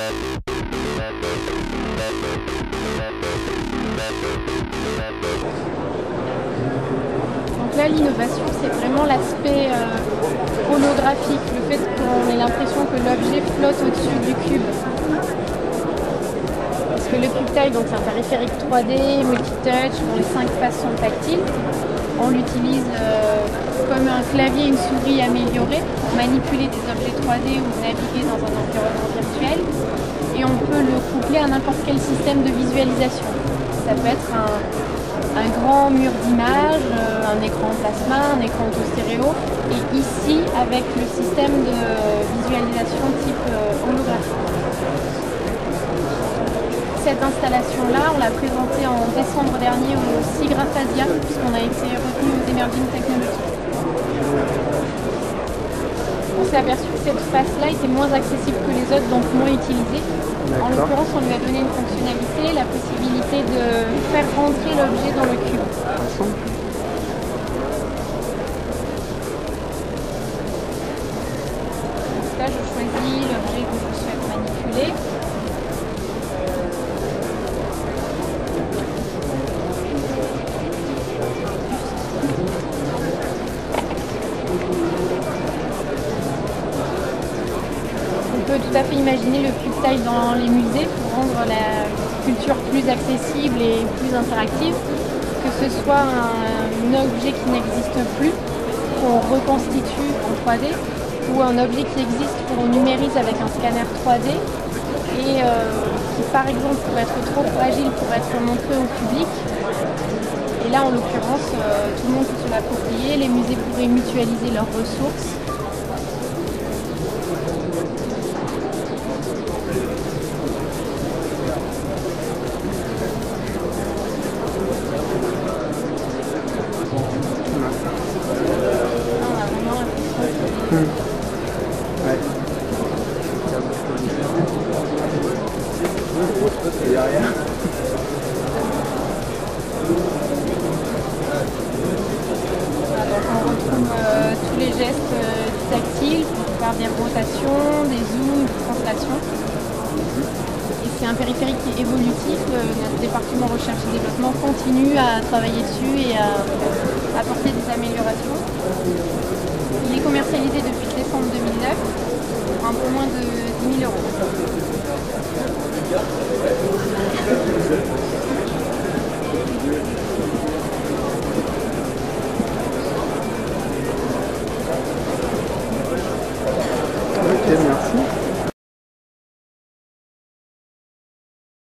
Donc là, l'innovation, c'est vraiment l'aspect holographique, le fait qu'on ait l'impression que l'objet flotte au-dessus du cube. Parce que le CubeTile, donc c'est un périphérique 3D, multitouch, dont les 5 faces sont tactiles. On l'utilise comme un clavier et une souris améliorée pour manipuler des objets 3D ou naviguer dans un environnement virtuel. Et on peut le coupler à n'importe quel système de visualisation. Ça peut être un grand mur d'images, un écran plasma, un écran auto-stéréo. Et ici, avec le système de visualisation type holographique. Cette installation-là, on l'a présentée en décembre dernier au SIGGRAPHASIA, puisqu'on a été retenu aux Emerging Technologies. On s'est aperçu que cette face-là était moins accessible que les autres, donc moins utilisée. En l'occurrence, on lui a donné une fonctionnalité, la possibilité de faire rentrer l'objet dans le cube. Là, je choisis l'objet que je souhaite manipuler. On peut tout à fait imaginer le CubeTile dans les musées pour rendre la culture plus accessible et plus interactive, que ce soit un objet qui n'existe plus, qu'on reconstitue en 3D, ou un objet qui existe qu'on numérise avec un scanner 3D et qui par exemple pourrait être trop fragile pour être montré au public. Et là en l'occurrence, tout le monde peut se l'approprier, les musées pourraient mutualiser leurs ressources. On retrouve tous les gestes tactiles pour faire des rotations, des zooms, des translations. Et c'est un périphérique qui est évolutif. Notre département recherche et développement continue à travailler dessus et à apporter des améliorations. Il est commercialisé depuis décembre 2009 pour un peu moins de 10 000 €.